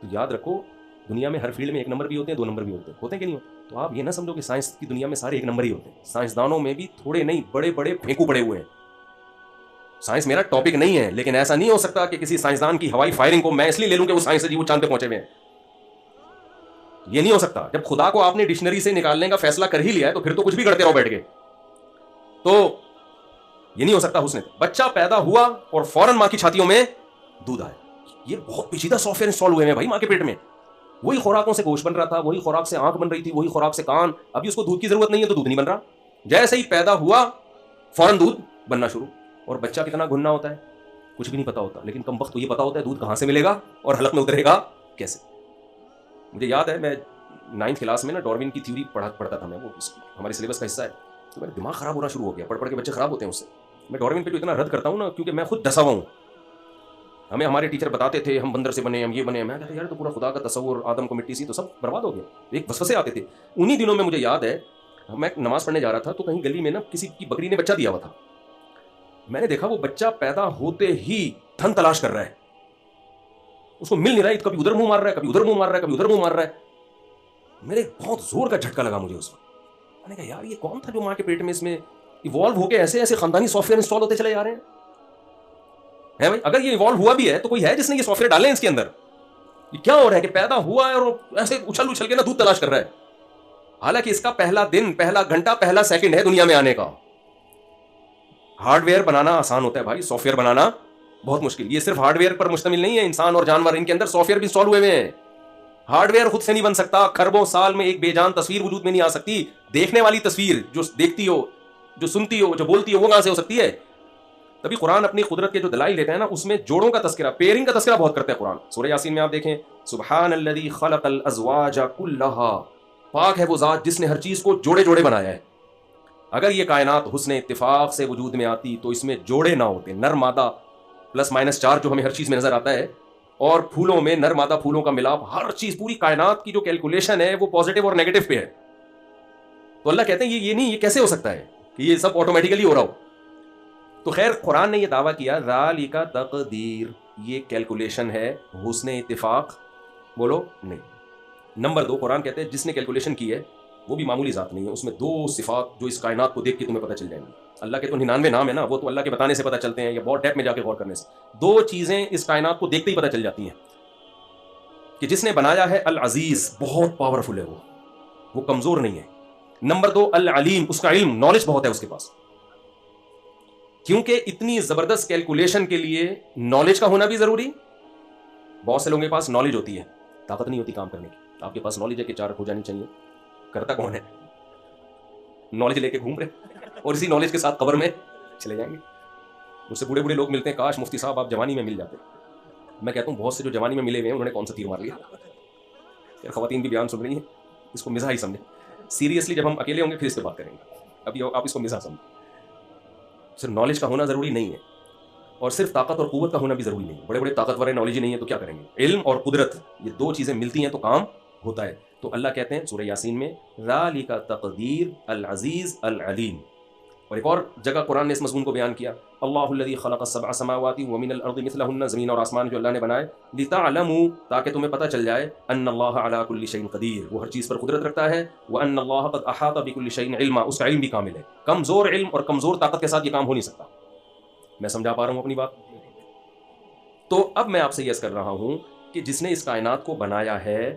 تو یاد رکھو دنیا میں ہر فیلڈ میں 1 نمبر بھی ہوتے ہیں 2 نمبر بھی ہوتے ہیں کہ نہیں ہوتے؟ تو آپ یہ نہ سمجھو کہ سائنس کی دنیا میں سارے 1 نمبر ہی ہوتے ہیں. سائنسدانوں میں بھی تھوڑے نہیں بڑے بڑے پھینکو پڑے ہوئے ہیں. سائنس میرا ٹاپک نہیں ہے، لیکن ایسا نہیں ہو سکتا کہ کسی سائنسدان کی ہوائی فائرنگ کو میں اس لیے لے لوں کہ وہ سائنس سے جی وہ چاند پہ پہنچے ہوئے ہیں. یہ نہیں ہو سکتا. جب خدا کو آپ نے ڈکشنری سے نکالنے کا فیصلہ کر ہی لیا ہے تو پھر تو کچھ بھی کرتے رہو بیٹھ کے. تو یہ نہیں ہو سکتا. حسن بچہ پیدا ہوا اور فوراً ماں کی چھاتیوں میں دودھ آیا. یہ بہت پیچیدہ سافٹ ویئر انسٹال ہوئے ہیں بھائی ماں کے پیٹ میں. وہی خوراکوں سے گوشت بن رہا تھا، وہی خوراک سے آنکھ بن رہی تھی، وہی خوراک سے کان. ابھی اس کو دودھ کی ضرورت نہیں ہے تو دودھ نہیں بن رہا. جیسے ہی پیدا ہوا فوراً دودھ بننا شروع. اور بچہ کتنا گھننا ہوتا ہے کچھ بھی نہیں پتا ہوتا، لیکن کم وقت کو یہ پتا ہوتا ہے دودھ کہاں سے ملے گا اور حلق میں اترے گا کیسے. مجھے یاد ہے میں 9th کلاس میں نا ڈاروین کی تھیوری پڑھتا تھا. میں وہ ہمارے سلیبس کا حصہ ہے. تو میرا دماغ خراب ہونا شروع ہو گیا. پڑھ کے بچے خراب ہوتے ہیں اس سے. میں ڈاروین پہ جو اتنا رد کرتا ہوں نا کیونکہ میں خود دسا ہوا ہوں. ہمیں ہمارے ٹیچر بتاتے تھے ہم بندر سے بنے، ہم یہ بنے. میں کہتا یار تو پورا خدا کا تصور، آدم کو مٹی سی، تو سب برباد ہو گیا. ایک وسوسے آتے تھے. انہی دنوں میں مجھے یاد ہے میں نماز پڑھنے جا رہا تھا تو کہیں گلی میں نا کسی کی بکری نے بچہ دیا ہوا تھا. میں نے دیکھا وہ بچہ پیدا ہوتے ہی دھن تلاش کر رہا ہے. اس کو مل نہیں رہا ہے. کبھی ادھر منہ مار رہا ہے، کبھی ادھر منہ مار رہا ہے، کبھی ادھر منہ مار رہا ہے. میرے بہت زور کا جھٹکا لگا مجھے اس وقت. میں نے کہا یار یہ کون تھا جو ماں کے پیٹ میں اس میں ایوالو ہو کے ایسے ایسے خاندانی سافٹ ویئر انسٹال ہوتے چلے جا رہے ہیں. ہے بھائی اگر یہ ایوالو ہوا بھی ہے تو کوئی ہے جس نے یہ سافٹ ویئر ڈالے ہیں اس کے اندر. یہ کیا ہو رہا ہے کہ پیدا ہوا ہے اور ایسے اچھل اچھل کے نا دودھ تلاش کر رہا ہے. حالانکہ اس کا پہلا دن، پہلا گھنٹہ، پہلا سیکنڈ ہے دنیا میں آنے کا. ہارڈ ویئر بنانا آسان ہوتا ہے بھائی، سافٹ ویئر بنانا بہت مشکل. یہ صرف ہارڈ ویئر پر مشتمل نہیں ہے. انسان اور جانور ان کے اندر سافٹ ویئر بھی انسٹال ہوئے ہیں. ہارڈ ویئر خود سے نہیں بن سکتا. کھربوں سال میں ایک بے جان تصویر وجود میں نہیں آ سکتی. دیکھنے والی تصویر جو دیکھتی ہو، جو سنتی ہو، جو بولتی ہو، وہ کہاں سے ہو سکتی ہے؟ تبھی قرآن اپنی قدرت کے جو دلائل لیتے ہیں نا اس میں جوڑوں کا تذکرہ، پیئرنگ کا تذکرہ بہت کرتا ہے قرآن. سورہ یاسین میں آپ دیکھیں سبحان الذی خلق الازواج کلھا، پاک ہے وہ ذات جس نے ہر چیز کو جوڑے جوڑے بنایا ہے. اگر یہ کائنات حسن اتفاق سے وجود میں آتی تو اس میں جوڑے نہ ہوتے. نر مادہ +- جو ہمیں ہر چیز میں نظر آتا ہے، اور پھولوں میں نر مادہ پھولوں کا ملاپ، ہر چیز پوری کائنات کی جو کیلکولیشن ہے وہ پازیٹیو اور نیگیٹو پہ ہے. تو اللہ کہتے ہیں یہ نہیں، یہ کیسے ہو سکتا ہے کہ یہ سب آٹومیٹیکلی ہو رہا ہو. تو خیر قرآن نے یہ دعویٰ کیا ذالک تقدیر، یہ کیلکولیشن ہے، حسن اتفاق بولو نہیں. نمبر 2 قرآن کہتے ہیں جس نے کیلکولیشن کی ہے وہ بھی معمولی ذات نہیں ہے. اس میں 2 صفات جو اس کائنات کو دیکھ کے تمہیں پتہ چل جائیں گی. اللہ کے تو 99 نام ہے نا، وہ تو اللہ کے بتانے سے پتہ چلتے ہیں یا بہت ڈیپ میں جا کے غور کرنے سے. 2 چیزیں اس کائنات کو دیکھتے ہی پتہ چل جاتی ہیں کہ جس نے بنایا ہے العزیز، بہت پاورفل ہے وہ کمزور نہیں ہے. نمبر 2 العلیم، اس کا علم، نالج بہت ہے اس کے پاس. کیونکہ اتنی زبردست کیلکولیشن کے لیے نالج کا ہونا بھی ضروری. بہت سے لوگوں کے پاس نالج ہوتی ہے، طاقت نہیں ہوتی کام کرنے کی. آپ کے پاس نالج ہے کہ 4 ہو جانی چاہیے، کرتا کون ہے؟ نالج لے کے گھوم رہے اور اسی نالج کے ساتھ قبر میں چلے جائیں گے. مجھ سے بوڑھے بوڑھے لوگ ملتے ہیں، کاش مفتی صاحب آپ جوانی میں مل جاتے. میں کہتا ہوں بہت سے جو جوانی میں ملے ہوئے ہیں انہوں نے کون سا تیر مار لیا. یار خواتین بھی بیان سن رہی ہیں، اس کو مزاح ہی سمجھیں. سیریسلی جب ہم اکیلے ہوں گے پھر اس پہ بات کریں گے. ابھی آپ اس کو مزاح سمجھیں. صرف نالج کا ہونا ضروری نہیں ہے اور صرف طاقت اور قوت کا ہونا بھی ضروری نہیں ہے. بڑے بڑے طاقتور ہیں، نالج ہی نہیں ہے تو کیا کریں گے؟ علم اور قدرت، یہ 2 چیزیں ملتی ہیں تو کام ہوتا ہے. تو اللہ کہتے ہیں سورہ یاسین میں ذالک تقدیر العزیز العلیم. اور ایک اور جگہ قرآن نے اس مضمون کو بیان کیا اللہ الذی خلق السبع سماوات ومن الارض مثلہن، زمین اور آسمان جو اللہ نے بنائے، لتعلموا، تاکہ تمہیں پتہ چل جائے، ان اللہ علی کل شیء قدیر، وہ ہر چیز پر قدرت رکھتا ہے، وان اللہ قد احاط بکل شیء علما، اس کا علم بھی کامل ہے. کمزور علم اور کمزور طاقت کے ساتھ یہ کام ہو نہیں سکتا. میں سمجھا پا رہا ہوں اپنی بات؟ تو اب میں آپ سے یہ عرض کر رہا ہوں کہ جس نے اس کائنات کو بنایا ہے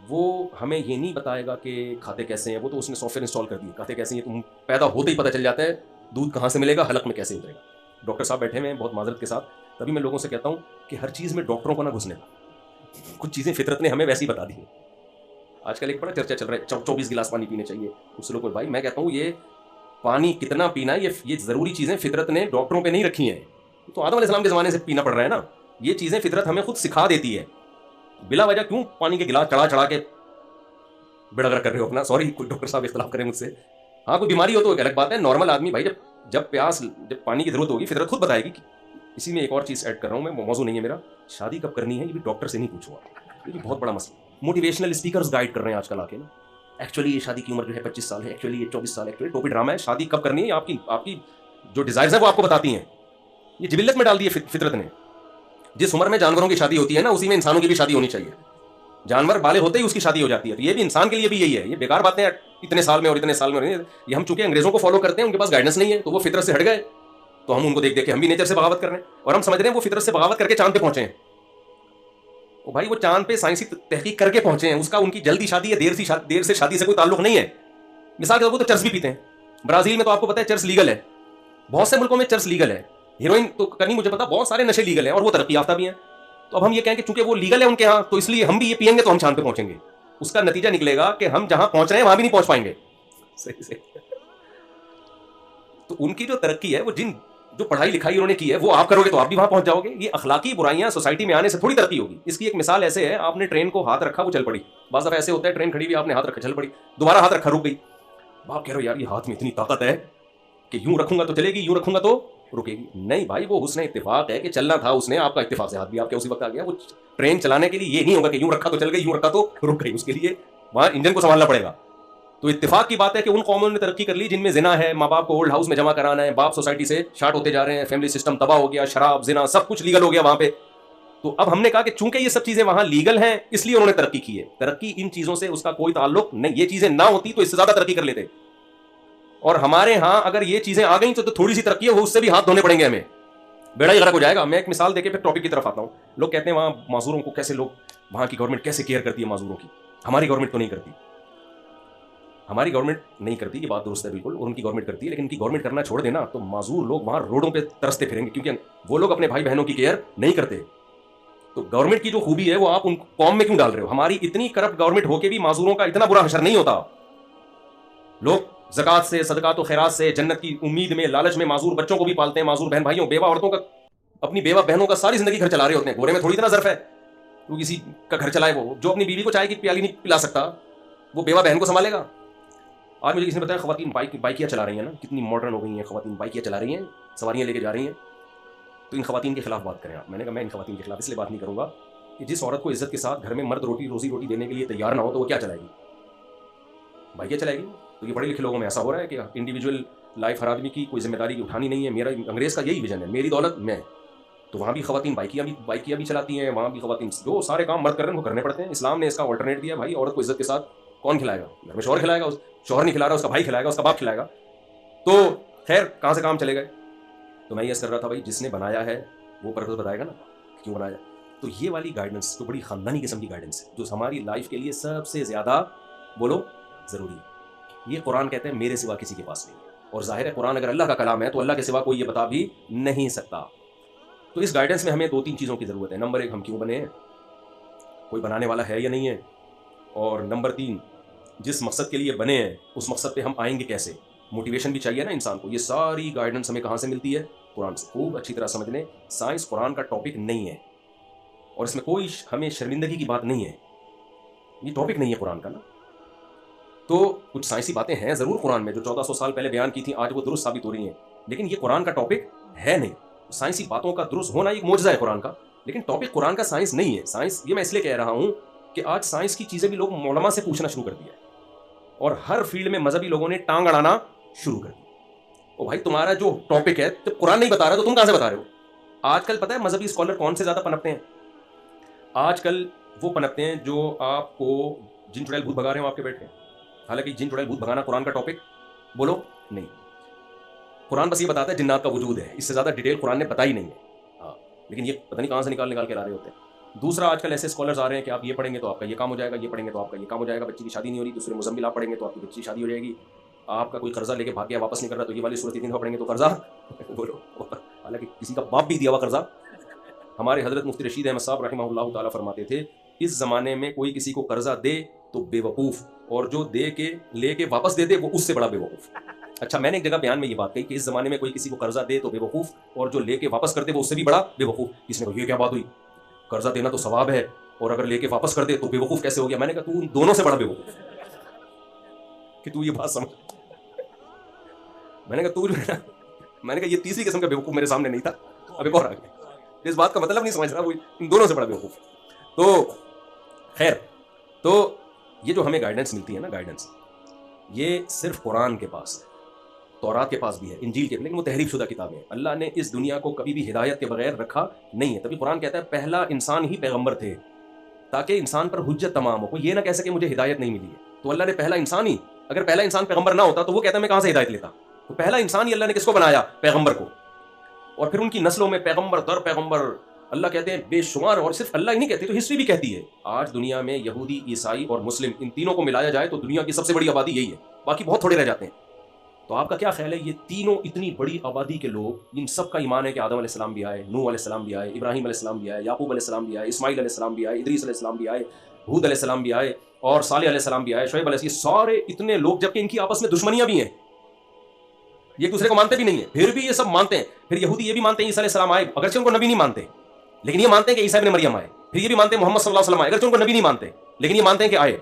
وہ ہمیں یہ نہیں بتائے گا کہ کھاتے کیسے ہیں. وہ تو اس نے سافٹ ویئر انسٹال کر دی. کھاتے کیسے ہیں تم پیدا ہوتے ہی پتہ چل جاتا ہے. دودھ کہاں سے ملے گا، حلق میں کیسے اترے گا. ڈاکٹر صاحب بیٹھے ہوئے ہیں بہت معذرت کے ساتھ، تبھی میں لوگوں سے کہتا ہوں کہ ہر چیز میں ڈاکٹروں کو نہ گھسنے کا. کچھ چیزیں فطرت نے ہمیں ویسی بتا دی ہیں. آج کل ایک بڑا چرچا چل رہا ہے 24 گلاس پانی پینے چاہیے. اس لوگوں کو بھائی میں کہتا ہوں یہ پانی کتنا پینا ہے یہ ضروری چیزیں فطرت نے ڈاکٹروں پہ نہیں رکھی ہیں. تو آدم علیہ السلام کے زمانے سے پینا پڑ رہا ہے نا. یہ چیزیں فطرت ہمیں خود سکھا دیتی ہے. بلا وجہ کیوں پانی کے گلاس چڑھا چڑھا کے بڑا کر رہے ہو اپنا. سوری کوئی ڈاکٹر صاحب اختلاف کریں مجھ سے. ہاں کوئی بیماری ہو تو ایک الگ بات ہے. نارمل آدمی بھائی جب پانی کی ضرورت ہوگی فطرت خود بتائے گی. اسی میں ایک اور چیز ایڈ کر رہا ہوں میں، موضوع نہیں ہے میرا. شادی کب کرنی ہے یہ بھی ڈاکٹر سے نہیں پوچھو. یہ بھی بہت بڑا مسئلہ. موٹیویشنل اسپیکرز گائیڈ کر رہے ہیں آج کل آ کے نا. ایکچولی یہ شادی کی عمر جو ہے 25 سال ہے، ایکچولی یہ 24 سال ہے. ایکچولی ٹوپی ڈرامہ ہے. شادی کب کرنی ہے آپ کی جو ڈیزائرز ہیں وہ آپ کو بتاتی ہیں. یہ جبلت میں ڈال دی ہے فطرت نے. جس عمر میں جانوروں کی شادی ہوتی ہے نا اسی میں انسانوں کی بھی شادی ہونی چاہیے. جانور بالغ ہوتے ہی اس کی شادی ہو جاتی ہے. تو یہ بھی انسان کے لیے بھی یہی ہے. یہ بیکار باتیں ہیں اتنے سال میں اور اتنے سال میں. یہ ہم چونکہ انگریزوں کو فالو کرتے ہیں, ان کے پاس گائیڈنس نہیں ہے, تو وہ فطرت سے ہٹ گئے, تو ہم ان کو دیکھ دیکھ کے ہم بھی نیچر سے بغاوت کر رہے ہیں, اور ہم سمجھ رہے ہیں وہ فطرت سے بغاوت کر کے چاند پہ پہنچے ہیں. وہ بھائی وہ چاند پہ سائنسی تحقیق کر کے پہنچے ہیں, اس کا ان کی جلدی شادی ہے دیر سے شادی سے کوئی تعلق نہیں ہے. مثال کے طور پر تو چرس بھی پیتے ہیں. برازیل میں تو آپ کو پتا ہے چرس لیگل ہے, بہت سے ملکوں میں چرس لیگل ہے. ہیروئن تو نہیں مجھے پتا, بہت سارے نشے لیگل ہیں اور وہ ترقی یافتہ بھی ہیں. تو اب ہم یہ کہیں کہ چونکہ وہ لیگل ہے ان کے ہاں, تو اس لیے ہم بھی یہ پئیں گے تو ہم چاند پہ پہنچیں گے. اس کا نتیجہ نکلے گا کہ ہم جہاں پہنچ رہے ہیں وہاں بھی نہیں پہنچ پائیں گے. تو ان کی جو ترقی ہے, وہ جو پڑھائی لکھائی انہوں نے کی ہے, وہ آپ کرو گے تو آپ بھی وہاں پہنچ جاؤ گے. یہ اخلاقی برائیاں سوسائٹی میں آنے سے تھوڑی ترقی ہوگی. اس کی ایک مثال ایسے ہے, آپ نے ٹرین کو ہاتھ رکھا وہ چل پڑی. بعض دفعہ ایسے ہوتا ہے ٹرین کھڑی ہوئی, آپ نے ہاتھ رکھا چل پڑی, دوبارہ ہاتھ رکھا رک گئی. آپ کہہ رہے ہو یار یہ ہاتھ میں اتنی طاقت ہے کہ یوں رکھوں گا تو چلے گی, یوں رکھوں گا تو رکے گی. نہیں بھائی, وہ حسن اتفاق ہے کہ چلنا تھا اس نے, آپ کا اتفاق سے ہاتھ بھی آپ کے اسی وقت آ گیا. وہ ٹرین چلانے کے لیے یہ نہیں ہوگا کہ یوں رکھا تو چل گئی, یوں رکھا تو رک گئی. اس کے لیے وہاں انجن کو سنبھالنا پڑے گا. تو اتفاق کی بات ہے کہ ان قوموں نے ترقی کر لی جن میں زنا ہے, ماں باپ کو اولڈ ہاؤس میں جمع کرانا ہے, باپ سوسائٹی سے شارٹ ہوتے جا رہے ہیں, فیملی سسٹم تباہ ہو گیا, شراب زنا سب کچھ لیگل ہو گیا وہاں پہ. تو اب ہم نے کہا کہ چونکہ یہ سب چیزیں وہاں لیگل ہیں اس لیے انہوں نے ترقی کی ہے. ترقی ان چیزوں سے اس کا کوئی تعلق نہیں. یہ چیزیں نہ ہوتی تو اس سے زیادہ ترقی کر لیتے. اور ہمارے ہاں اگر یہ چیزیں آ گئیں تو تھوڑی سی ترقی ہے, اس سے بھی ہاتھ دھونے پڑیں گے ہمیں, بیڑا ہی غرق ہو جائے گا. میں ایک مثال دے کے پھر ٹاپک کی طرف آتا ہوں. لوگ کہتے ہیں وہاں معذوروں کو کیسے, لوگ وہاں کی گورنمنٹ کیسے کیئر کرتی ہے معذوروں کی. ہماری گورنمنٹ تو نہیں کرتی, ہماری گورنمنٹ نہیں کرتی, یہ بات درست ہے بالکل, اور ان کی گورنمنٹ کرتی ہے. لیکن ان کی گورنمنٹ کرنا چھوڑ دینا تو معذور لوگ وہاں روڈوں پہ ترستے پھریں گے, کیونکہ وہ لوگ اپنے بھائی بہنوں کی کیئر نہیں کرتے. تو گورنمنٹ کی جو خوبی ہے وہ آپ ان قوم میں کیوں ڈال رہے ہو؟ ہماری اتنی کرپٹ گورنمنٹ ہو کے بھی معذوروں کا اتنا برا حشر نہیں ہوتا. لوگ زکات سے, صدقات و خیرات سے, جنت کی امید میں, لالچ میں معذور بچوں کو بھی پالتے ہیں, معذور بہن بھائیوں, بیوہ عورتوں کا, اپنی بیوہ بہنوں کا ساری زندگی گھر چلا رہے ہوتے ہیں. گورے میں تھوڑی اتنا ظرف ہے وہ کسی کا گھر چلائے. وہ جو اپنی بیوی کو چائے کی پیالی نہیں پلا سکتا وہ بیوہ بہن کو سنبھالے گا. آج مجھے کسی نے بتایا خواتین بائکیاں چلا رہی ہیں نا, کتنی ماڈرن ہو گئی ہیں خواتین, بائکیاں چلا رہی ہیں, سواریاں لے کے جا رہی ہیں. تو ان خواتین کے خلاف بات کریں آپ. میں نے کہا میں ان خواتین کے خلاف اس لیے بات نہیں کروں گا کہ جس عورت کو عزت کے ساتھ گھر میں مرد روزی روٹی دینے کے لیے تیار نہ ہو تو وہ کیا چلائے گی؟ بائکیاں چلائے گی. تو یہ پڑھے لکھے لوگوں میں ایسا ہو رہا ہے کہ انڈیویجول لائف ہر آدمی کی کوئی ذمہ داری اٹھانی نہیں ہے. میرا انگریز کا یہی ویژن ہے, میری دولت میں. تو وہاں بھی خواتین بائکیاں بھی چلاتی ہیں, وہاں بھی خواتین جو سارے کام مرد کر رہے ہیں وہ کرنے پڑتے ہیں. اسلام نے اس کا آلٹرنیٹ دیا, بھائی عورت کو عزت کے ساتھ کون کھلائے گا؟ گھر میں شوہر کھلائے گا. شوہر نہیں کھلا رہا, اس کا بھائی کھلائے گا, اس کا باپ کھلائے گا. تو خیر کہاں سے کام چلے گئے. تو میں یہ کر رہا تھا بھائی جس نے بنایا ہے وہ پرپز بتائے گا نا کیوں بنایا. تو یہ والی گائیڈنس تو بڑی خاندانی قسم کی گائیڈنس ہے جو ہماری لائف کے لیے سب سے زیادہ بولو ضروری ہے. یہ قرآن کہتے ہیں میرے سوا کسی کے پاس نہیں ہے, اور ظاہر ہے قرآن اگر اللہ کا کلام ہے تو اللہ کے سوا کوئی یہ بتا بھی نہیں سکتا. تو اس گائیڈنس میں ہمیں 2-3 چیزوں کی ضرورت ہے. نمبر 1, ہم کیوں بنے ہیں, کوئی بنانے والا ہے یا نہیں ہے. اور نمبر 3, جس مقصد کے لیے بنے ہیں اس مقصد پہ ہم آئیں گے کیسے. موٹیویشن بھی چاہیے نا انسان کو. یہ ساری گائیڈنس ہمیں کہاں سے ملتی ہے؟ قرآن سے. خوب اچھی طرح سمجھ لیں, سائنس قرآن کا ٹاپک نہیں ہے, اور اس میں کوئی ہمیں شرمندگی کی بات نہیں ہے. یہ ٹاپک نہیں ہے قرآن کا نا. تو کچھ سائنسی باتیں ہیں ضرور قرآن میں جو 1400 سال پہلے بیان کی تھیں, آج وہ درست ثابت ہو رہی ہیں, لیکن یہ قرآن کا ٹاپک ہے نہیں. سائنسی باتوں کا درست ہونا ایک معجزہ ہے قرآن کا, لیکن ٹاپک قرآن کا سائنس نہیں ہے. سائنس یہ میں اس لیے کہہ رہا ہوں کہ آج سائنس کی چیزیں بھی لوگ علماء سے پوچھنا شروع کر دیا ہے, اور ہر فیلڈ میں مذہبی لوگوں نے ٹانگ اڑانا شروع کر دی. او بھائی تمہارا جو ٹاپک ہے جب قرآن نہیں بتا رہا تو تم کہاں سے بتا رہے ہو؟ آج کل پتہ ہے مذہبی اسکالر کون سے زیادہ پنپتے ہیں؟ آج کل وہ پنپتے ہیں جو آپ کو جن چڑیل بھوت بھگا رہے ہو آپ کے بیٹھے. حالانکہ جن چڑیل بھوت بھگانا قرآن کا ٹاپک بولو نہیں. قرآن بس یہ بتاتا ہے جنات کا وجود ہے, اس سے زیادہ ڈیٹیل قرآن نے بتائی نہیں ہے. ہاں لیکن یہ پتہ نہیں کہاں سے نکال کے لا رہے ہوتے ہیں. دوسرا, آج کل ایسے اسکالرز آ رہے ہیں کہ آپ یہ پڑھیں گے تو آپ کا یہ کام ہو جائے گا, یہ پڑھیں گے تو آپ کا یہ کام ہو جائے گا. بچی کی شادی نہیں ہو رہی, دوسرے مزمل آپ پڑھیں گے تو آپ کی بچی کی شادی ہو جائے گی. آپ کا کوئی قرضہ لے کے بھاگ گیا واپس نہیں کر رہا تو یہ والی صورت 3 دفعہ پڑھیں گے تو قرضہ بولو. حالانکہ کسی کا باپ بھی دیا ہوا قرضہ. ہمارے حضرت مفتی رشید احمد صاحب رحمہ اللہ تعالیٰ فرماتے تھے اس زمانے میں کوئی کسی کو قرضہ دے تو بے وقوف, اور جو دے کے لے کے واپس دے دے وہ اس سے بڑا بے وقوف. اچھا میں نے ایک جگہ بیان میں یہ بات کہی کہ اس زمانے میں کوئی کسی کو قرضہ دے تو بے وقوف, اور جو لے کے واپس کر دے وہ اس سے بھی بڑا بے وقوف. کس نے کہا یہ کیا بات ہوئی, قرضہ دینا تو ثواب ہے اور اگر لے کے واپس کر دے تو بے وقوف کیسے ہو گیا؟ میں نے کہا تو ان دونوں سے بڑا بے وقوف کہ تو یہ بات سمجھ. میں نے کہا یہ تیسری قسم کا بے وقوف میرے سامنے نہیں تھا, اب ایک اور آ گیا. اس بات کا مطلب نہیں سمجھ رہا, وہ ان دونوں سے بڑا بے وقوف. تو خیر, تو یہ جو ہمیں گائیڈنس ملتی ہے نا, گائیڈنس یہ صرف قرآن کے پاس ہے, تورات کے پاس بھی ہے, انجیل کے, لیکن وہ تحریف شدہ کتابیں ہیں. اللہ نے اس دنیا کو کبھی بھی ہدایت کے بغیر رکھا نہیں ہے. تبھی قرآن کہتا ہے پہلا انسان ہی پیغمبر تھے. تاکہ انسان پر حجت تمام ہو, کوئی یہ نہ کہہ سکے مجھے ہدایت نہیں ملی ہے. تو اللہ نے پہلا انسان ہی, اگر پہلا انسان پیغمبر نہ ہوتا تو وہ کہتا میں کہاں سے ہدایت لیتا. تو پہلا انسان ہی اللہ نے کس کو بنایا؟ پیغمبر کو. اور پھر ان کی نسلوں میں پیغمبر در پیغمبر اللہ کہتے ہیں بے شمار. اور صرف اللہ ہی نہیں کہتے, تو ہسٹری بھی کہتی ہے. آج دنیا میں یہودی, عیسائی اور مسلم ان تینوں کو ملایا جائے تو دنیا کی سب سے بڑی آبادی یہی ہے, باقی بہت تھوڑے رہ جاتے ہیں. تو آپ کا کیا خیال ہے, یہ تینوں اتنی بڑی آبادی کے لوگ, ان سب کا ایمان ہے کہ آدم علیہ السلام بھی آئے, نوح علیہ السلام بھی آئے, ابراہیم علیہ السلام بھی آئے, یعقوب علیہ السلام بھی آئے, اسماعیل علیہ السلام بھی آئے, ادریس علیہ السلام بھی آئے, ہود علیہ السلام بھی آئے, اور صالح علیہ السلام بھی آئے, شعیب علیہ السلام, سارے اتنے لوگ, جبکہ ان کی آپس میں دشمنیاں بھی ہیں, یہ ایک دوسرے کو مانتے بھی نہیں ہیں, پھر بھی یہ سب مانتے ہیں. پھر یہودی یہ بھی مانتے ہیں عیسیٰ علیہ السلام آئے, اگرچہ ان کو نبی نہیں مانتے, لیکن یہ مانتے ہیں کہ عیسیٰ ابن مریم آئے. پھر یہ بھی مانتے ہیں محمد صلی اللہ علیہ وسلم آئے, اگرچہ ان کو نبی نہیں مانتے, لیکن یہ مانتے ہیں کہ آئے.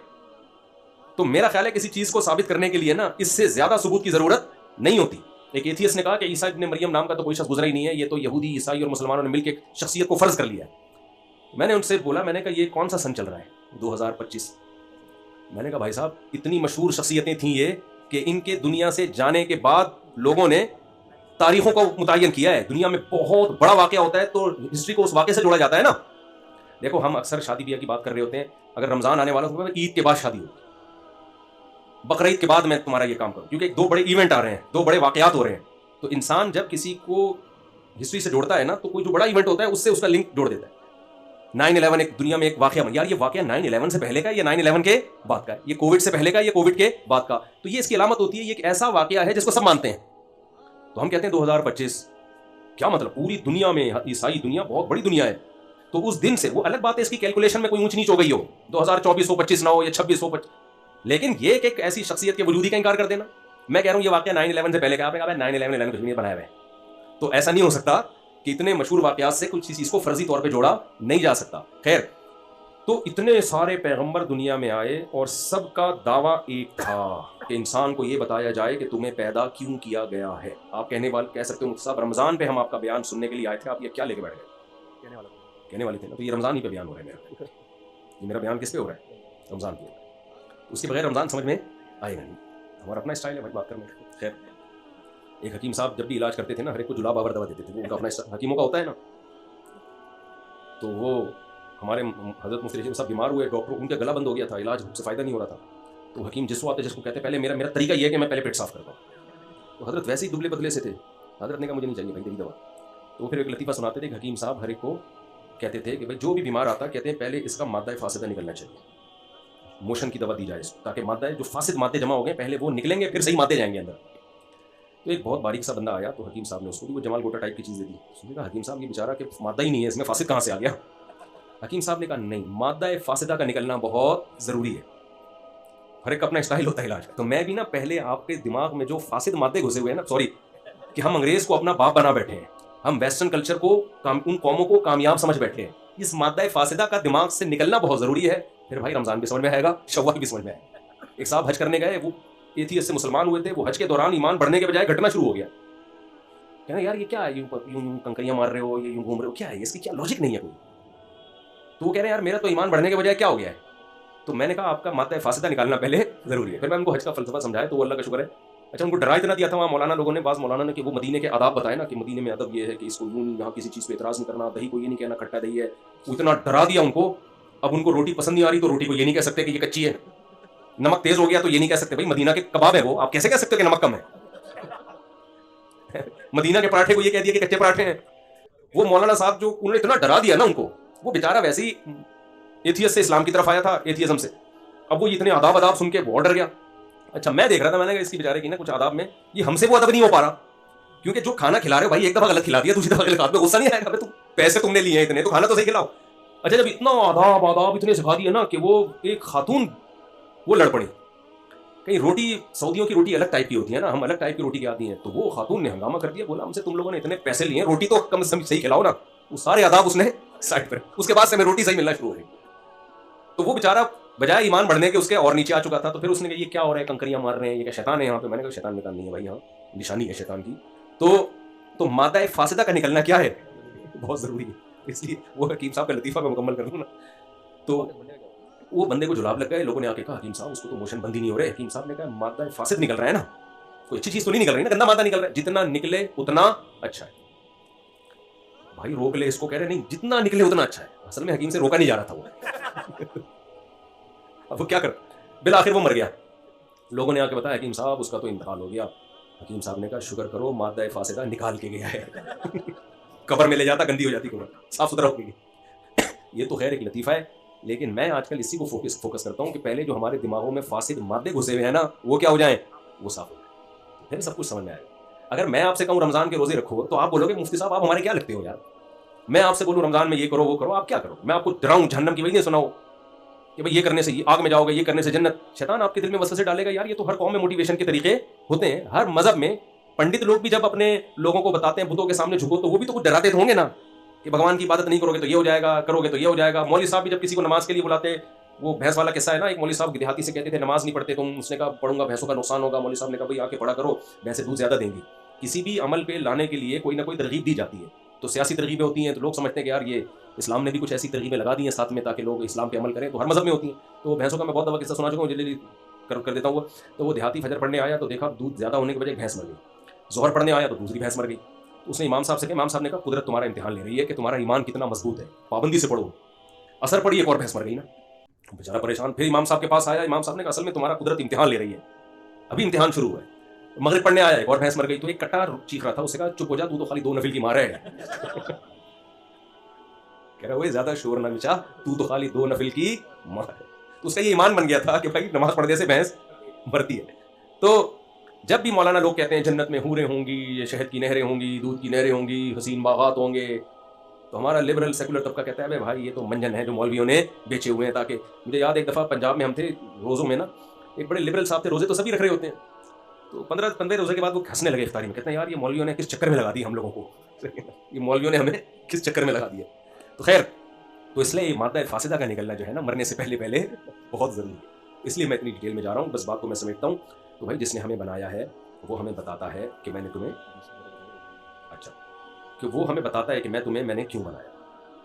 تو میرا خیال ہے کسی چیز کو ثابت کرنے کے لیے نا اس سے زیادہ ثبوت کی ضرورت نہیں ہوتی. ایک ایتھیسٹ نے کہا کہ عیسیٰ ابن مریم نام کا تو کوئی شخص گزرا ہی نہیں ہے, یہ تو یہودی, عیسائی اور مسلمانوں نے مل کے شخصیت کو فرض کر لیا ہے. میں نے ان سے بولا, میں نے کہا یہ کون سا سن چل رہا ہے, 2025. میں نے کہا بھائی صاحب اتنی مشہور شخصیتیں تھیں یہ کہ ان کے دنیا سے جانے کے بعد لوگوں نے تاریخوں کو متعین کیا ہے. دنیا میں بہت بڑا واقعہ ہوتا ہے تو ہسٹری کو اس واقعے سے جوڑا جاتا ہے نا. دیکھو ہم اکثر شادی بیاہ کی بات کر رہے ہوتے ہیں, اگر رمضان آنے والا تو عید کے بعد شادی ہوگی, بقرعید کے بعد میں تمہارا یہ کام کروں, کیونکہ 2 بڑے ایونٹ آ رہے ہیں, 2 بڑے واقعات ہو رہے ہیں. تو انسان جب کسی کو ہسٹری سے جوڑتا ہے نا تو کوئی جو بڑا ایونٹ ہوتا ہے اس سے اس کا لنک جوڑ دیتا ہے. 9/11 ایک دنیا میں ایک واقعہ بن, یار یہ واقعہ 9/11 سے پہلے کا یا 9/11 کے بعد کا ہے, یہ کووڈ سے پہلے کا یا کووڈ کے بعد کا. تو یہ اس کی علامت ہوتی ہے, یہ ایک ایسا واقعہ ہے جس کو سب مانتے ہیں. تو ہم کہتے ہیں 2025, کیا مطلب پوری دنیا میں, عیسائی دنیا بہت بڑی دنیا ہے, تو اس دن سے, وہ الگ بات ہے اس کی کیلکولیشن میں کوئی اونچ نیچ ہو گئی ہو, 2024 ہو, 25 نہ ہو یا 26 ہو, لیکن یہ ایک ایسی شخصیت کے وجودی کا انکار کر دینا. میں کہہ رہا ہوں یہ واقعہ 9/11 سے پہلے کا, آپ نے کہا 9/11 کچھ نہیں بنایا ہوا ہے. تو ایسا نہیں ہو سکتا کہ اتنے مشہور واقعات سے کچھ چیز کو فرضی طور پہ جوڑا نہیں جا سکتا. خیر, تو اتنے سارے پیغمبر دنیا میں آئے اور سب کا دعویٰ ایک تھا کہ انسان کو یہ بتایا جائے کہ تمہیں پیدا کیوں کیا گیا ہے. آپ کہہ سکتے ہو صاحب رمضان پہ ہم آپ کا بیان سننے کے لیے آئے تھے, آپ یہ کیا لے کے بیٹھ گئے؟ کہنے والے تھے نا, تو یہ رمضان ہی پہ بیان ہو رہا ہے میرا. یہ میرا بیان کس پہ ہو رہا ہے؟ رمضان پہ. اس کے بغیر رمضان سمجھ میں آئے گا نہیں. ہمارا اپنا اسٹائل ہے بھائی بات کرنے. خیر, ایک حکیم صاحب جب بھی علاج کرتے تھے نا, ہر ایک کو جلاب آور دوا دیتے تھے, وہ ان کا اپنا حکیموں کا ہوتا ہے نا. تو وہ ہمارے حضرت مفتی رشید صاحب بیمار ہوئے, ڈاکٹر ان کا گلا بند ہو گیا تھا, علاج سے فائدہ نہیں ہو رہا تھا. تو حکیم جس کو آتے جس کو کہتے پہلے میرا طریقہ یہ ہے کہ میں پہلے پیٹ صاف کرتا ہوں. تو حضرت ویسے ہی دبلے بدلے سے تھے, حضرت نے کہا مجھے نہیں چاہیے بھائی تیری دوا. تو وہ پھر ایک لطیفہ سناتے تھے کہ حکیم صاحب ہر ایک کو کہتے تھے کہ بھائی جو بھی بیمار آتا کہتے ہیں پہلے اس کا مادہ فاسدہ نکلنا چاہیے, موشن کی دوا دی جائے اس کو, تاکہ مادہ جو فاسد مادے جمع ہو گئے پہلے وہ نکلیں گے, پھر صحیح مادے جائیں گے اندر. تو ایک بہت باریک سا بندہ آیا, تو حکیم صاحب نے اس کو بھی وہ جمال گوٹا ٹائپ کی چیز دے دی. اس نے کہا حکیم صاحب یہ بیچارہ کہ مادہ ہی نہیں ہے, اس میں فاسد کہاں سے آ گیا؟ حکیم صاحب نے کہا نہیں, مادہ فاسدہ کا نکلنا بہت ضروری ہے. ہر ایک اپنا اسٹائل ہوتا ہے علاج کا. تو میں بھی نا پہلے آپ کے دماغ میں جو فاسد مادے گھسے ہوئے ہیں نا, سوری کہ ہم انگریز کو اپنا باپ بنا بیٹھے ہیں, ہم ویسٹرن کلچر کو, ان قوموں کو کامیاب سمجھ بیٹھے ہیں, اس مادہ فاسدہ کا دماغ سے نکلنا بہت ضروری ہے. پھر بھائی رمضان بھی سمجھ میں آئے گا, شوال بھی سمجھ میں آئے گا. ایک صاحب حج کرنے گئے, وہ ایتھیسٹ سے مسلمان ہوئے تھے, وہ حج کے دوران ایمان بڑھنے کے بجائے گھٹنا شروع ہو گیا. کہنا یار یہ کیا ہے, یوں کنکریاں مار رہے ہو, یہ یوں گھوم رہے ہو, کیا ہے اس کی, کیا لاجک نہیں ہے کوئی. تو وہ کہہ رہے ہیں یار میرا تو ایمان بڑھنے کے بجائے کیا ہو گیا ہے. تو میں نے کہا آپ کا مادہ فاسدہ نکالنا پہلے ضروری ہے. پھر میں ان کو حج کا فلسفہ سمجھایا, تو وہ اللہ کا شکر ہے. اچھا, ان کو ڈرا اتنا دیا تھا وہاں مولانا لوگوں نے, بعض مولانا نے, کہ وہ مدینے کے آداب بتائے نا, کہ مدینے میں ادب یہ ہے کہ اس کو یوں یہاں کسی چیز پہ اعتراض نہیں کرنا, دہی کو یہ نہیں کہنا کھٹا دہی ہے. وہ اتنا ڈرا دیا ان کو. اب ان کو روٹی پسند نہیں آ رہی تو روٹی کو یہ نہیں کہہ سکتے کہ یہ کچی ہے, نمک تیز ہو گیا تو یہ نہیں کہہ سکتے بھائی مدینہ کے کباب ہے وہ, آپ کیسے کہہ سکتے کہ نمک کم ہے. مدینہ کے پراٹھے کو یہ کہہ دیا کہ کچے پراٹھے ہیں. وہ مولانا صاحب جو انہوں نے اتنا ڈرا دیا نا ان کو, وہ بیچارہ ویسے ہی ایتھیسٹ سے اسلام کی طرف آیا تھا, ایتھیزم سے. اب وہ اتنے آداب سن کے بہت ڈر گیا. اچھا, میں دیکھ رہا تھا, میں نے کہا اس کی بیچارے کی نا کچھ آداب میں یہ ہم سے وہ ادب نہیں ہو پا رہا, کیونکہ جو کھانا کھلا رہے ہو بھائی, ایک دفعہ غلط کھلا دیا, دوسری دفعہ غلط کھلا دیا, غصہ نہیں آئے گا؟ پیسے تم نے لیے ہیں اتنے, تو کھانا تو صحیح کھلاؤ. اچھا, جب اتنا آداب اتنے سکھا دیے نا کہ وہ ایک خاتون وہ لڑ پڑی. کہیں روٹی, سعودیوں کی روٹی الگ ٹائپ کی ہوتی ہے نا, ہم الگ ٹائپ کی روٹی کے آتی ہیں. تو وہ خاتون نے ہنگامہ کر دیا, بولا ہم سے تم لوگوں نے اتنے پیسے لیے ہیں, روٹی تو کم سے کم صحیح کھلاؤ نا. وہ سارے آداب اس نے سائڈ پر, اس کے بعد سے ہمیں روٹی صحیح ملنا شروع ہو گئی. تو وہ بیچارہ بجائے ایمان بڑھنے کے اس کے اور نیچے آ چکا تھا. تو پھر اس نے کہا یہ کیا ہو رہا ہے, کنکریاں مار رہے ہیں, یہ کیا شیطان ہے یہاں پہ؟ میں نے کہا شیطان نکال نہیں ہے بھائی, یہاں نشانی ہے شیطان کی. تو مادہ فاسدہ کا نکلنا کیا ہے, بہت ضروری ہے. اس لیے وہ حکیم صاحب کا لطیفہ میں مکمل کر دوں نا. تو وہ بندے کو جلاب لگ گئے, لوگوں نے آ کے کہا حکیم صاحب اس کو تو موشن بند ہی نہیں ہو رہے. حکیم صاحب نے کہا مادہ فاسد نکل رہا ہے نا, کوئی اچھی چیز تو نہیں نکل رہی نا, گندا مادہ نکل رہا ہے, جتنا نکلے اتنا اچھا ہے. بھائی روک لے اس کو, کہہ رہے نہیں جتنا نکلے اتنا اچھا ہے. اصل میں حکیم سے روکا نہیں جا رہا تھا وہ, اب وہ کیا کر، بالآخر وہ مر گیا. لوگوں نے آ کے بتایا حکیم صاحب اس کا تو انتقال ہو گیا. حکیم صاحب نے کہا شکر کرو مادہ فاسدہ نکال کے گیا ہے. قبر میں لے جاتا گندی ہو جاتی قبر، صاف ستھرا ہو گئی. یہ تو خیر ایک لطیفہ ہے، لیکن میں آج کل اسی کو فوکس کرتا ہوں کہ پہلے جو ہمارے دماغوں میں فاسد مادے گھسے ہوئے ہیں نا وہ کیا ہو جائیں، وہ صاف ہو جائیں، پھر سب کچھ سمجھ میں آئے گا. اگر میں آپ سے کہوں رمضان کے روزے رکھو تو آپ بولو گے مفتی صاحب آپ ہمارے کیا لگتے ہو یار. میں آپ سے بولوں رمضان میں یہ کرو وہ کرو، آپ کیا کرو. میں آپ کو ڈراؤں جہنم کی وجہ نہیں سناؤ کہ بھائی یہ کرنے سے آگ میں جاؤ گے، یہ کرنے سے جنت. شیطان آپ کے دل میں وسوسے ڈالے گا. یار یہ تو ہر قوم میں موٹیویشن کے طریقے ہوتے ہیں، ہر مذہب میں. پنڈت لوگ بھی جب اپنے لوگوں کو بتاتے ہیں بتوں کے سامنے جھکو تو وہ بھی تو کچھ ڈراتے ہوں گے نا کہ بھگوان کی عبادت نہیں کرو گے تو یہ ہو جائے گا، کرو گے تو یہ ہو جائے گا. مولوی صاحب بھی جب کسی کو نماز کے لیے بلاتے، وہ بھینس والا قصہ ہے نا، ایک مولوی صاحب دیہاتی سے کہتے تھے نماز نہیں پڑھتے تم. اس نے کہا پڑھوں گا بھینسوں کا نقصان ہوگا. مولوی صاحب نے کہا بھائی آ کے پڑھا کرو، بھینسیں دودھ زیادہ دیں گی. کسی بھی عمل پہ لانے کے لیے کوئی نہ کوئی ترغیب دی جاتی ہے. تو سیاسی ترغیبیں ہوتی ہیں تو لوگ سمجھتے ہیں کہ یار یہ اسلام نے بھی کچھ ایسی ترغیبیں لگا دی ہیں ساتھ میں تاکہ لوگ اسلام پہ عمل کریں. تو ہر مذہب میں ہوتی ہیں. تو بھینسوں کا میں بہت دفعہ قصہ سنا چکا ہوں، جلدی کر دیتا ہوں. تو وہ دیہاتی فجر پڑھنے آیا تو دیکھا دودھ زیادہ ہونے کی وجہ بھینس مر گئی. ظہر پڑھنے آیا تو دوسری بھینس مر گئی. تو اس نے امام صاحب سے کہا، امام صاحب نے کہا قدرت تمہارا امتحان لے رہی ہے کہ تمہارا ایمان کتنا مضبوط ہے، پابندی سے پڑھو. اثر پڑی ایک اور بھینس مر گئی نا، بیچارہ پریشان. پھر امام صاحب کے پاس آیا، امام صاحب نے کہا اصل میں تمہارا قدرت امتحان لے رہی ہے، ابھی امتحان شروع ہوا ہے. مغرب پڑھنے آیا ایک اور بھینس مر گئی. تو ایک کٹا چیخ رہا تھا، اسے کہا چپ ہو جا تو خالی 2 نفل کی مار ہے. کہہ رہا وہ زیادہ شور نہ مچا، تو خالی 2 نفل کی مار ہے. تو اس کا یہ ایمان بن گیا تھا کہ بھائی نماز پڑھنے سے بھینس مرتی ہے. تو جب بھی مولانا لوگ کہتے ہیں جنت میں حوریں ہوں گی، یہ شہد کی نہریں ہوں گی، دودھ کی نہریں ہوں گی، حسین باغات ہوں گے، تو ہمارا لبرل سیکولر طبقہ کہتا ہے بھائی یہ تو منجن ہے جو مولویوں نے بیچے ہوئے ہیں. تاکہ مجھے یاد ایک دفعہ پنجاب میں ہم تھے روزوں میں نا، ایک بڑے لبرل صاحب تھے، روزے تو سبھی رکھ رہے ہوتے ہیں. تو 15 روزے کے بعد وہ ہنسنے لگے افطاری میں، کہتے ہیں یار یہ مولویوں نے کس چکر میں لگا دی ہم لوگوں کو، یہ مولویوں نے ہمیں کس چکر میں لگا دیا. تو خیر، تو اس لیے یہ مادہ فاسدہ کا نکلنا جو ہے نا مرنے سے پہلے بہت ضروری ہے. اس لیے میں اتنی ڈیٹیل میں جا رہا ہوں، بس بات کو میں سمجھتا ہوں. تو بھائی جس نے ہمیں بنایا ہے وہ ہمیں بتاتا ہے کہ میں نے تمہیں کہ وہ ہمیں بتاتا ہے کہ میں نے کیوں بنایا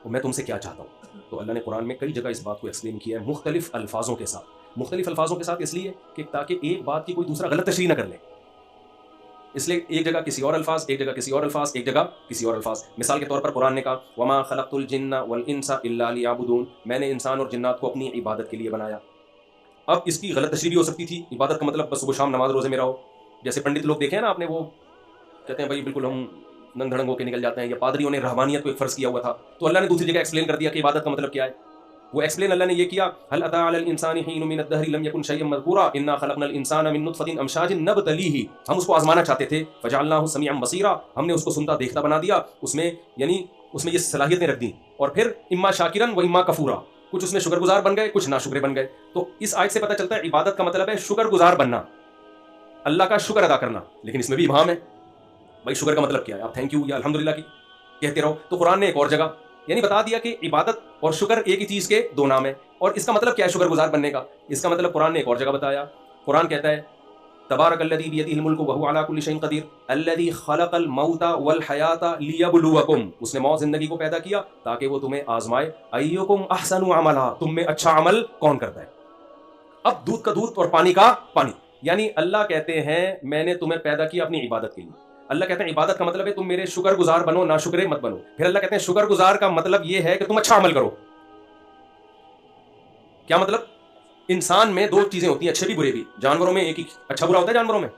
اور میں تم سے کیا چاہتا ہوں. تو اللہ نے قرآن میں کئی جگہ اس بات کو ایکسپلین کیا ہے مختلف الفاظوں کے ساتھ اس لیے کہ تاکہ ایک بات کی کوئی دوسرا غلط تشریح نہ کر لے. اس لیے ایک جگہ کسی اور الفاظ، ایک جگہ کسی اور الفاظ، ایک جگہ کسی اور الفاظ. مثال کے طور پر قرآن نے کہا وما خلقت الجن والانس الا لیعبدون، میں نے انسان اور جنات کو اپنی عبادت کے لیے بنایا. اب اس کی غلط تشریح بھی ہو سکتی تھی. عبادت کا مطلب بس صبح شام نماز روزے میں رہو، جیسے پنڈت لوگ دیکھے نا آپ نے، وہ کہتے ہیں بھائی بالکل ہم ننگ دھڑنگ ہو کے نکل جاتے ہیں. یا پادریوں نے رحمانیت کو ایک فرض کیا ہوا تھا. تو اللہ نے دوسری جگہ ایکسپلین کر دیا کہ عبادت کا مطلب کیا ہے. وہ ایکسپلین اللہ نے یہ کیا هل اتى على الانسان حين من الدهر لم يكن شيئا مذكورا انا خلقنا الانسان من نطفه امشاج نبتليه، ہم اس کو آزمانا چاہتے تھے. فجعلناه سميعا بصيرا، ہم نے اس کو سنتا دیکھتا بنا دیا. اس میں یہ صلاحیتیں رکھ دیں. اور پھر اما شاکرا و اما کفورا، کچھ اس میں شکر گزار بن گئے، کچھ ناشکرے بن گئے. تو اس آیت سے پتہ چلتا ہے عبادت کا مطلب ہے شکر گزار بننا، اللہ کا شکر ادا کرنا. لیکن اس میں بھی ابہام ہے، بھائی شکر کا مطلب کیا ہے؟ آپ تھینک یو یا الحمدللہ کی کہتے رہو. تو قرآن نے ایک اور جگہ بتا دیا کہ عبادت اور شکر ایک ہی چیز کے 2 نام ہیں. اور اس کا مطلب کیا ہے شکر گزار بننے کا؟ اس کا مطلب قرآن نے ایک اور جگہ بتایا. قرآن کہتا ہے تبارک الذی بیدہ الملک وہو علی کل شیء قدیر الذی خلق الموت والحیاۃ لیبلوکم، اس نے موت زندگی کو پیدا کیا تاکہ وہ تمہیں آزمائے. ایکم احسن عملا، تم میں اچھا عمل کون کرتا ہے. اب دودھ کا دودھ اور پانی کا پانی، یعنی اللہ کہتے ہیں میں نے تمہیں پیدا کیا اپنی عبادت کے لیے. اللہ کہتے ہیں عبادت کا مطلب ہے تم میرے شکر گزار بنو، نہ شکرے مت بنو. پھر اللہ کہتے ہیں شکر گزار کا مطلب یہ ہے کہ تم اچھا عمل کرو. کیا مطلب؟ انسان میں 2 چیزیں ہوتی ہیں، اچھے بھی برے بھی. جانوروں میں ایک ہی اچھا برا ہوتا ہے. جانوروں میں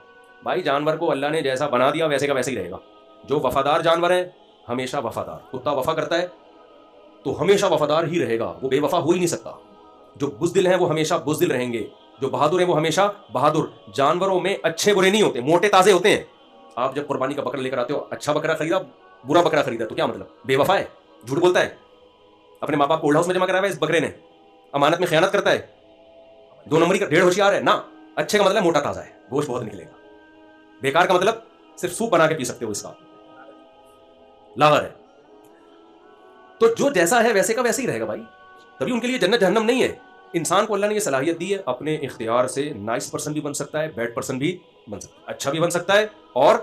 بھائی جانور کو اللہ نے جیسا بنا دیا ویسے کا ویسے ہی رہے گا. جو وفادار جانور ہیں ہمیشہ وفادار. کتا وفا کرتا ہے تو ہمیشہ وفادار ہی رہے گا، وہ بے وفا ہو ہی نہیں سکتا. جو بزدل ہیں وہ ہمیشہ بزدل رہیں گے، جو بہادر ہیں وہ ہمیشہ بہادر. جانوروں میں اچھے برے نہیں ہوتے، موٹے تازے ہوتے ہیں. آپ جب قربانی کا بکرا لے کر آتے ہو، اچھا بکرا خریدا برا بکرا خریدا تو کیا مطلب؟ بے وفا ہے، جھوٹ بولتا ہے، اپنے ماں باپ کو اولڈ ہاؤس میں جمع کرایا ہے اس بکرے نے، امانت میں خیانت کرتا ہے، 2 نمبری کا 1.5 ہوشیار ہے. نہ، اچھے کا مطلب موٹا تازہ ہے، گوشت بہت نکلے گا. بیکار کا مطلب صرف سوپ بنا کے پی سکتے ہو، اس کا لاغر ہے. تو جو جیسا ہے ویسے کا ویسے ہی رہے گا بھائی. تبھی ان کے لیے جنت جہنم نہیں ہے. انسان کو اللہ نے یہ صلاحیت دی ہے اپنے اختیار سے نائس پرسن بھی بن سکتا ہے، بیڈ پرسن بھی بن سکتا ہے، اچھا بھی بن سکتا ہے اور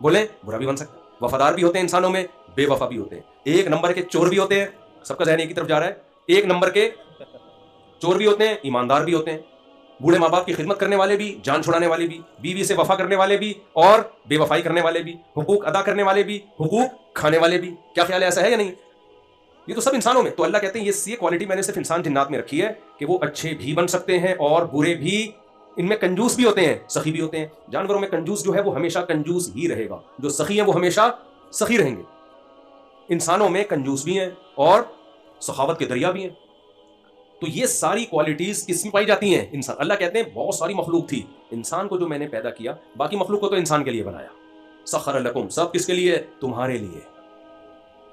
بولیں برا بھی بن سکتا ہے. وفادار بھی ہوتے ہیں انسانوں میں، بے وفا بھی ہوتے ہیں. 1 نمبر کے چور بھی ہوتے ہیں، سب کا ذہن ایک ہی طرف جا رہا ہے. 1 نمبر کے چور بھی ہوتے ہیں، ایماندار بھی ہوتے ہیں، بوڑھے ماں باپ کی خدمت کرنے والے بھی، جان چھڑانے والے بھی، بیوی سے وفا کرنے والے بھی اور بے وفائی کرنے والے بھی، حقوق ادا کرنے والے بھی، حقوق کھانے والے بھی. کیا خیال ہے، ایسا ہے یا نہیں؟ یہ تو سب انسانوں میں. تو اللہ کہتے ہیں یہ کوالٹی میں نے صرف انسان جنات میں رکھی ہے کہ وہ اچھے بھی بن سکتے ہیں اور برے بھی. ان میں کنجوس بھی ہوتے ہیں, سخی بھی ہوتے ہیں. جانوروں میں کنجوس جو ہے وہ ہمیشہ کنجوس ہی رہے گا, جو سخی ہیں وہ ہمیشہ سخی رہیں گے. انسانوں میں کنجوس بھی ہیں اور سخاوت کے دریا بھی ہیں. تو یہ ساری کوالٹیز کس میں پائی جاتی ہیں؟ انسان. اللہ کہتے ہیں بہت ساری مخلوق تھی, انسان کو جو میں نے پیدا کیا, باقی مخلوق کو تو انسان کے لیے بنایا. سخر لکم, سب کس کے لیے؟ تمہارے لیے,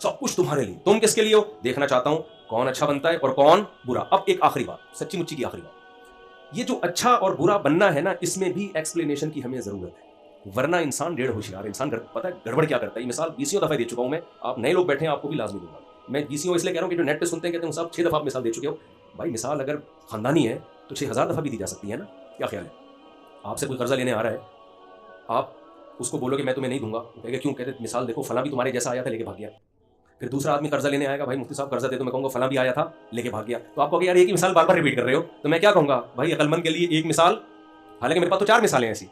سب کچھ تمہارے لیے. تم کس کے لیے ہو؟ دیکھنا چاہتا ہوں کون اچھا بنتا ہے اور کون برا. اب ایک آخری بات, سچی مچی کی آخری بات, یہ جو اچھا اور برا بننا ہے نا, اس میں بھی ایکسپلینیشن کی ہمیں ضرورت ہے. ورنہ انسان ڈیڑھ ہوشیار, انسان پتہ ہے گڑبڑ کیا کرتا ہے. یہ مثال 20 دفعہ دے چکا ہوں میں, آپ نئے لوگ بیٹھے ہیں آپ کو بھی لازمی دوں گا. میں 20 اس لیے کہہ رہا ہوں کہ جو نیٹ پہ سنتے ہیں کہتے ہیں صاحب 6 دفعہ آپ مثال دے چکے ہو. بھائی مثال اگر خاندانی ہے تو 6000 دفعہ بھی دی جا سکتی ہے نا. کیا خیال ہے؟ آپ سے کوئی قرضہ لینے آ رہا ہے, آپ اس کو بولو کہ میں تمہیں نہیں دوں گا, کہے گا کیوں؟ کہتے مثال دیکھو فلاں بھی تمہارے جیسا آیا تھا لے کے بھاگ گیا. پھر دوسرا آدمی قرضہ لینے آئے گا, بھائی مفتی صاحب قرضہ دے دو, میں کہوں گا فلاں بھی آیا تھا لے کے بھاگ گیا. تو آپ کو یار ایک ہی مثال بار بار ریپیٹ کر رہے ہو. تو میں کیا کہوں گا, بھائی عقل مند کے لیے ایک مثال, حالانکہ میرے پاس تو 4 مثالیں ایسی,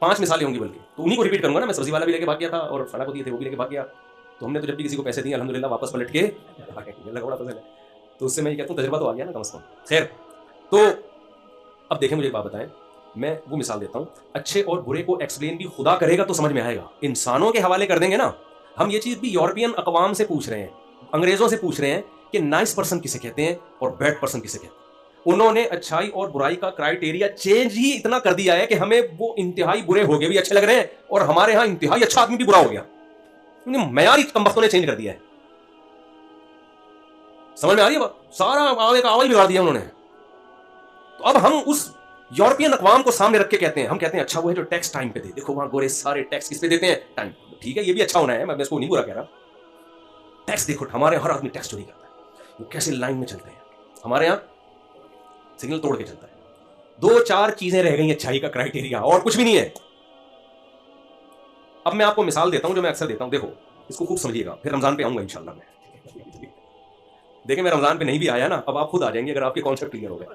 5 مثالیں ہوں گی بلکہ, تو انہیں کو ریپیٹ کروں گا نا. میں سبزی والا بھی لے کے بھاگ گیا تھا اور فلاں کو دیے تھے وہ بھی لے کے بھاگ گیا. تو ہم نے تو جب بھی کسی کو پیسے دیے الحمدللہ واپس پلٹ کے اللہ کا بڑا فضل ہے. تو اس سے میں یہ کہتا ہوں تجربہ تو آ گیا نا کم از کم. خیر, تو اب دیکھیں مجھے ایک بات بتائیں, میں وہ مثال دیتا ہوں. اچھے اور برے کو ایکسپلین بھی خدا کرے گا تو سمجھ میں آئے گا. انسانوں کے حوالے کر دیں گے نا. ہم یہ چیز بھی یورپین اقوام سے پوچھ رہے ہیں, انگریزوں سے پوچھ رہے ہیں کہ نائس پرسن کسے کہتے ہیں اور بیڈ پرسن کسے کہتے ہیں. انہوں نے اچھائی اور برائی کا کرائٹیریا چینج ہی اتنا کر دیا ہے کہ ہمیں وہ انتہائی برے ہو گئے بھی اچھے لگ رہے ہیں, اور ہمارے ہاں انتہائی اچھا آدمی بھی برا ہو گیا. معیار ہی کم بختوں نے چینج کر دیا ہے. سمجھ میں آ رہی ہے بات؟ سارا آگے کا آواز بگاڑ دیا انہوں نے. تو اب ہم اس یورپین اقوام کو سامنے رکھ کے کہتے ہیں, ہم کہتے ہیں اچھا وہ ہے جو ٹیکس ٹائم پہ دے. دیکھو وہاں گورے سارے ٹیکس کس پہ دیتے ہیں؟ ٹائم. ٹھیک ہے یہ بھی اچھا ہونا ہے, میں اس کو نہیں برا کہہ رہا. ٹیکس دیکھو, ہمارے ہر آدمی ٹیکس چوری کرتا ہے. وہ کیسے لائن میں چلتے ہیں, ہمارے یہاں سگنل توڑ کے چلتا ہے. 2-4 چیزیں رہ گئی اچھائی کا کرائٹیریا, اور کچھ بھی نہیں ہے. اب میں آپ کو مثال دیتا ہوں جو میں اکثر دیتا ہوں, دیکھو اس کو خوب سمجھیے گا, پھر رمضان پہ آؤں گا انشاءاللہ میں. دیکھیں میں رمضان پہ نہیں بھی آیا نا, اب آپ خود آ جائیں گے اگر آپ کے کانسیپٹ کلیئر ہو گئے.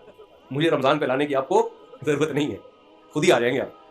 مجھے رمضان پہ لانے کی آپ کو ضرورت نہیں ہے, خود ہی آ جائیں گے آپ.